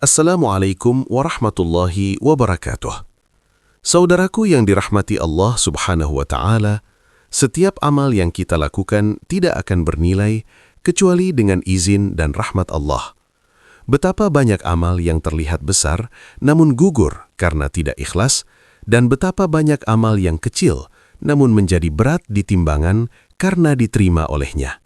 Assalamualaikum warahmatullahi wabarakatuh. Saudaraku yang dirahmati Allah Subhanahu wa Ta'ala, setiap amal yang kita lakukan tidak akan bernilai kecuali dengan izin dan rahmat Allah. Betapa banyak amal yang terlihat besar namun gugur karena tidak ikhlas, dan betapa banyak amal yang kecil namun menjadi berat di timbangan karena diterima olehnya.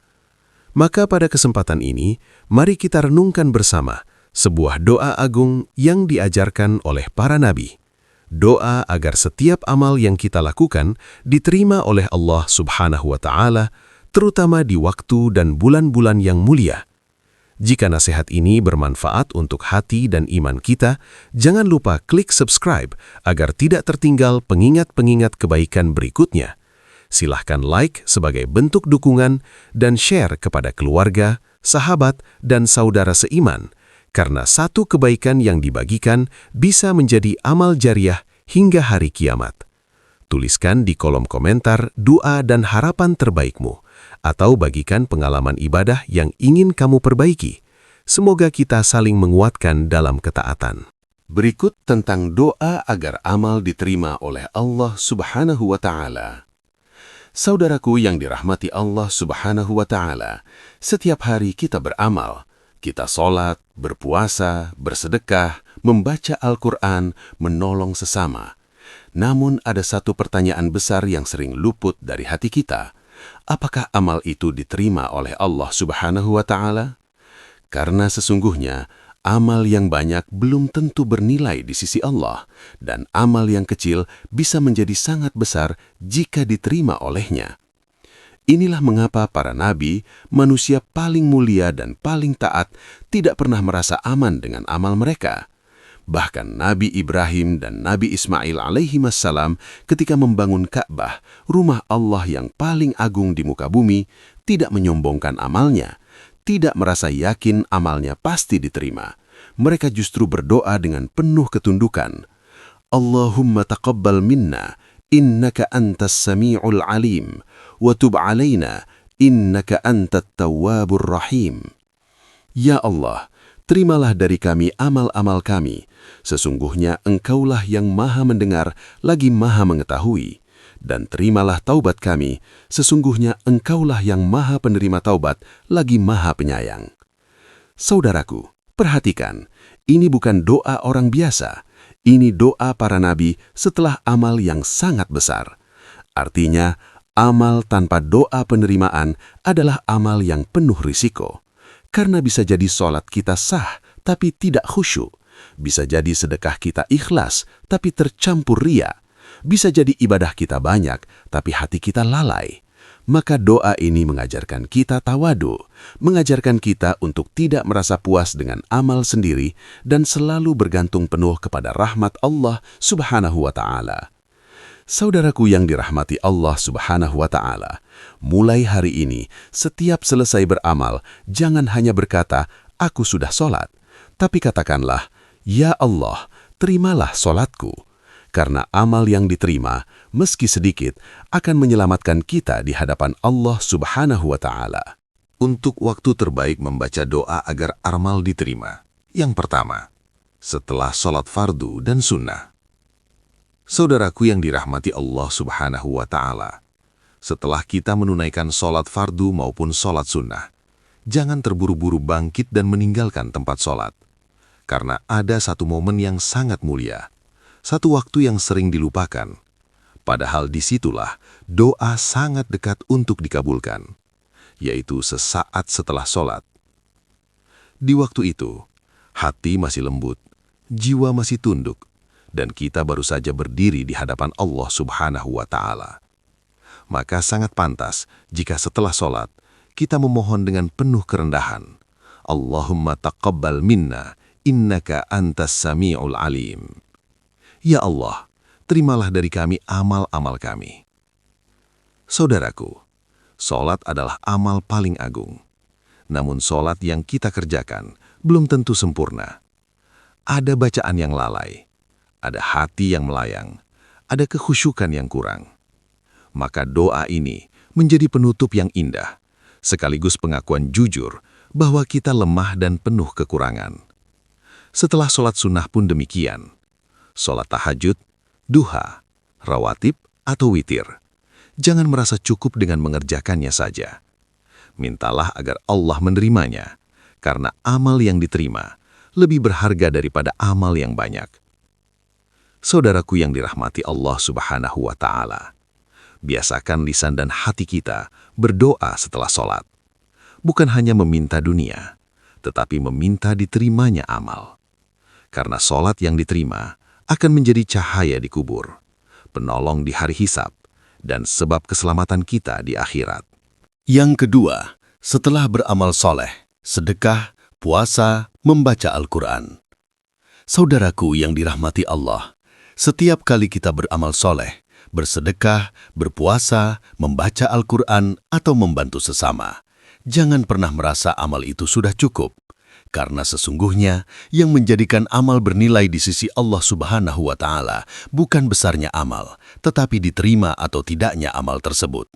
Maka pada kesempatan ini, mari kita renungkan bersama sebuah doa agung yang diajarkan oleh para nabi. Doa agar setiap amal yang kita lakukan diterima oleh Allah Subhanahu wa Ta'ala, terutama di waktu dan bulan-bulan yang mulia. Jika nasihat ini bermanfaat untuk hati dan iman kita, jangan lupa klik subscribe agar tidak tertinggal pengingat-pengingat kebaikan berikutnya. Silahkan like sebagai bentuk dukungan dan share kepada keluarga, sahabat, dan saudara seiman, karena satu kebaikan yang dibagikan bisa menjadi amal jariah hingga hari kiamat. Tuliskan di kolom komentar doa dan harapan terbaikmu, atau bagikan pengalaman ibadah yang ingin kamu perbaiki. Semoga kita saling menguatkan dalam ketaatan. Berikut tentang doa agar amal diterima oleh Allah Subhanahu wa Ta'ala. Saudaraku yang dirahmati Allah Subhanahu wa Ta'ala, setiap hari kita beramal. Kita sholat, berpuasa, bersedekah, membaca Al-Quran, menolong sesama. Namun ada satu pertanyaan besar yang sering luput dari hati kita. Apakah amal itu diterima oleh Allah Subhanahu wa Ta'ala? Karena sesungguhnya, amal yang banyak belum tentu bernilai di sisi Allah, dan amal yang kecil bisa menjadi sangat besar jika diterima olehnya. Inilah mengapa para nabi, manusia paling mulia dan paling taat, tidak pernah merasa aman dengan amal mereka. Bahkan Nabi Ibrahim dan Nabi Ismail alaihimassalam ketika membangun Ka'bah, rumah Allah yang paling agung di muka bumi, tidak menyombongkan amalnya, tidak merasa yakin amalnya pasti diterima. Mereka justru berdoa dengan penuh ketundukan. Allahumma taqabbal minna, innaka antas sami'ul alim, wa tub alaina, innaka antat tawwabur rahim. Ya Allah, terimalah dari kami amal-amal kami. Sesungguhnya Engkaulah yang maha mendengar lagi maha mengetahui. Dan terimalah taubat kami. Sesungguhnya Engkaulah yang maha penerima taubat lagi maha penyayang. Saudaraku, perhatikan, ini bukan doa orang biasa. Ini doa para nabi setelah amal yang sangat besar. Artinya, amal tanpa doa penerimaan adalah amal yang penuh risiko. Karena bisa jadi sholat kita sah, tapi tidak khusyuk. Bisa jadi sedekah kita ikhlas, tapi tercampur ria. Bisa jadi ibadah kita banyak, tapi hati kita lalai. Maka doa ini mengajarkan kita tawadu, mengajarkan kita untuk tidak merasa puas dengan amal sendiri dan selalu bergantung penuh kepada rahmat Allah Subhanahu wa Ta'ala. Saudaraku yang dirahmati Allah Subhanahu wa Ta'ala, mulai hari ini, setiap selesai beramal, jangan hanya berkata, "Aku sudah sholat," tapi katakanlah, "Ya Allah, terimalah sholatku." Karena amal yang diterima, meski sedikit, akan menyelamatkan kita di hadapan Allah Subhanahu wa Ta'ala. Untuk waktu terbaik membaca doa agar amal diterima. Yang pertama, setelah sholat fardu dan sunnah. Saudaraku yang dirahmati Allah Subhanahu wa Ta'ala, setelah kita menunaikan sholat fardu maupun sholat sunnah, jangan terburu-buru bangkit dan meninggalkan tempat sholat. Karena ada satu momen yang sangat mulia, satu waktu yang sering dilupakan. Padahal disitulah doa sangat dekat untuk dikabulkan, yaitu sesaat setelah sholat. Di waktu itu, hati masih lembut, jiwa masih tunduk, dan kita baru saja berdiri di hadapan Allah Subhanahu wa Ta'ala. Maka sangat pantas jika setelah sholat, kita memohon dengan penuh kerendahan. Allahumma taqabbal minna, innaka antas sami'ul alim. Ya Allah, terimalah dari kami amal-amal kami. Saudaraku, sholat adalah amal paling agung. Namun sholat yang kita kerjakan belum tentu sempurna. Ada bacaan yang lalai, ada hati yang melayang, ada kekhusyukan yang kurang. Maka doa ini menjadi penutup yang indah, sekaligus pengakuan jujur bahwa kita lemah dan penuh kekurangan. Setelah sholat sunnah pun demikian. Sholat tahajud, duha, rawatib, atau witir. Jangan merasa cukup dengan mengerjakannya saja. Mintalah agar Allah menerimanya, karena amal yang diterima lebih berharga daripada amal yang banyak. Saudaraku yang dirahmati Allah Subhanahu wa Ta'ala, biasakan lisan dan hati kita berdoa setelah sholat. Bukan hanya meminta dunia, tetapi meminta diterimanya amal. Karena sholat yang diterima akan menjadi cahaya di kubur, penolong di hari hisab, dan sebab keselamatan kita di akhirat. Yang kedua, setelah beramal soleh, sedekah, puasa, membaca Al-Quran. Saudaraku yang dirahmati Allah, setiap kali kita beramal soleh, bersedekah, berpuasa, membaca Al-Quran, atau membantu sesama, jangan pernah merasa amal itu sudah cukup. Karena sesungguhnya yang menjadikan amal bernilai di sisi Allah Subhanahu wa Ta'ala bukan besarnya amal, tetapi diterima atau tidaknya amal tersebut.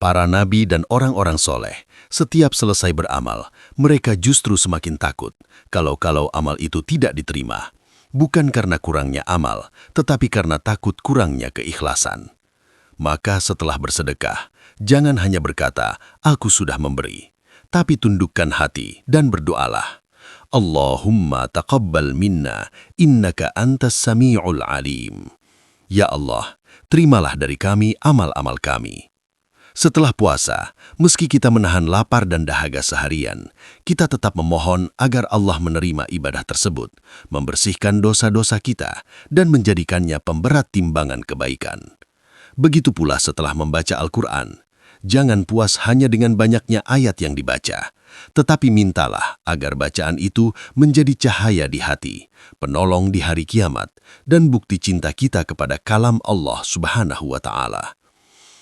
Para nabi dan orang-orang soleh, setiap selesai beramal, mereka justru semakin takut kalau amal itu tidak diterima. Bukan karena kurangnya amal, tetapi karena takut kurangnya keikhlasan. Maka setelah bersedekah, jangan hanya berkata, "Aku sudah memberi." Tapi tundukkan hati dan berdoalah. Allahumma taqabbal minna, innaka antas sami'ul alim. Ya Allah, terimalah dari kami amal-amal kami. Setelah puasa, meski kita menahan lapar dan dahaga seharian, kita tetap memohon agar Allah menerima ibadah tersebut, membersihkan dosa-dosa kita, dan menjadikannya pemberat timbangan kebaikan. Begitu pula setelah membaca Al-Quran. Jangan puas hanya dengan banyaknya ayat yang dibaca, tetapi mintalah agar bacaan itu menjadi cahaya di hati, penolong di hari kiamat, dan bukti cinta kita kepada kalam Allah Subhanahu wa Ta'ala.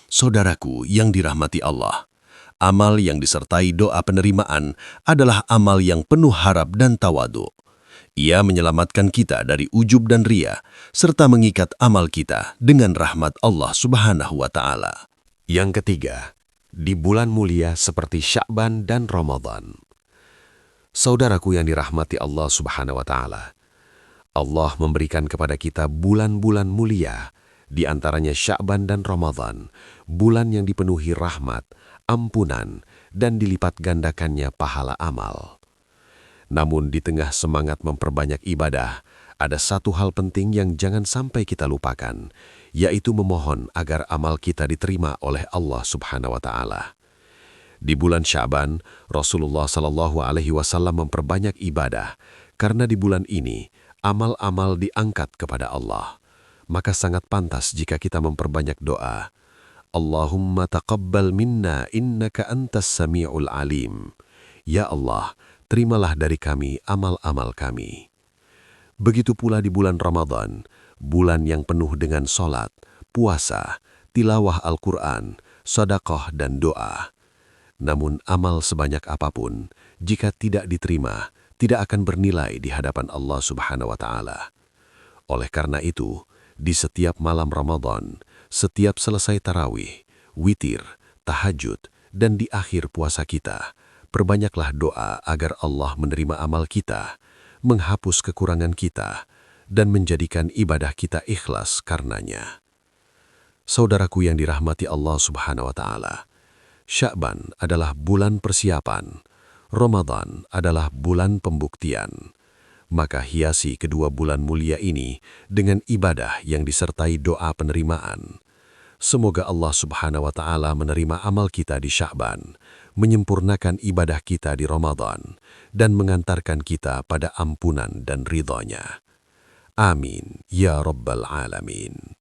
Saudaraku yang dirahmati Allah, amal yang disertai doa penerimaan adalah amal yang penuh harap dan tawadu. Ia menyelamatkan kita dari ujub dan ria, serta mengikat amal kita dengan rahmat Allah Subhanahu wa Ta'ala. Yang ketiga, di bulan mulia seperti Sya'ban dan Ramadan. Saudaraku yang dirahmati Allah Subhanahu wa Ta'ala, Allah memberikan kepada kita bulan-bulan mulia, di antaranya Sya'ban dan Ramadan, bulan yang dipenuhi rahmat, ampunan, dan dilipat gandakannya pahala amal. Namun di tengah semangat memperbanyak ibadah, ada satu hal penting yang jangan sampai kita lupakan, yaitu memohon agar amal kita diterima oleh Allah Subhanahu wa Ta'ala. Di bulan Sya'ban, Rasulullah SAW memperbanyak ibadah, karena di bulan ini amal-amal diangkat kepada Allah. Maka sangat pantas jika kita memperbanyak doa. Allahumma taqabbal minna innaka antas sami'ul alim. Ya Allah, terimalah dari kami amal-amal kami. Begitu pula di bulan Ramadan, bulan yang penuh dengan sholat, puasa, tilawah Al-Quran, sedekah dan doa. Namun amal sebanyak apapun, jika tidak diterima, tidak akan bernilai di hadapan Allah Subhanahu wa Ta'ala. Oleh karena itu, di setiap malam Ramadan, setiap selesai tarawih, witir, tahajud, dan di akhir puasa kita, perbanyaklah doa agar Allah menerima amal kita, menghapus kekurangan kita, dan menjadikan ibadah kita ikhlas karenanya. Saudaraku yang dirahmati Allah Subhanahu wa Ta'ala, Sya'ban adalah bulan persiapan, Ramadan adalah bulan pembuktian. Maka hiasi kedua bulan mulia ini dengan ibadah yang disertai doa penerimaan. Semoga Allah Subhanahu wa Ta'ala menerima amal kita di Sya'ban, menyempurnakan ibadah kita di Ramadan, dan mengantarkan kita pada ampunan dan ridhonya. Amin, ya Rabbal Alamin.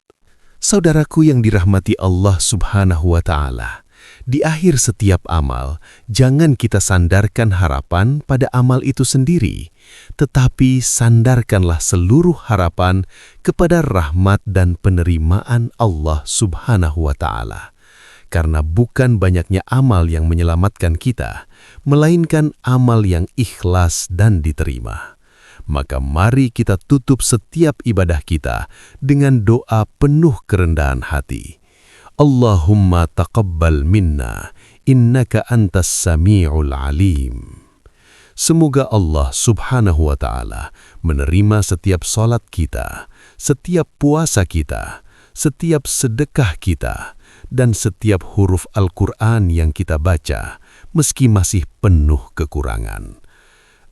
Saudaraku yang dirahmati Allah Subhanahu wa Ta'ala, di akhir setiap amal, jangan kita sandarkan harapan pada amal itu sendiri, tetapi sandarkanlah seluruh harapan kepada rahmat dan penerimaan Allah Subhanahu wa Ta'ala. Karena bukan banyaknya amal yang menyelamatkan kita, melainkan amal yang ikhlas dan diterima. Maka mari kita tutup setiap ibadah kita dengan doa penuh kerendahan hati. Allahumma taqabbal minna, innaka antas sami'ul alim. Semoga Allah Subhanahu wa Ta'ala menerima setiap salat kita, setiap puasa kita, setiap sedekah kita, dan setiap huruf Al-Quran yang kita baca, meski masih penuh kekurangan.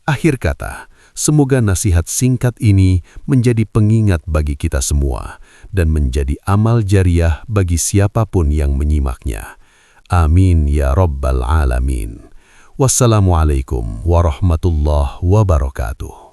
Akhir kata, semoga nasihat singkat ini menjadi pengingat bagi kita semua dan menjadi amal jariah bagi siapapun yang menyimaknya. Amin ya Rabbal Alamin. Wassalamualaikum warahmatullahi wabarakatuh.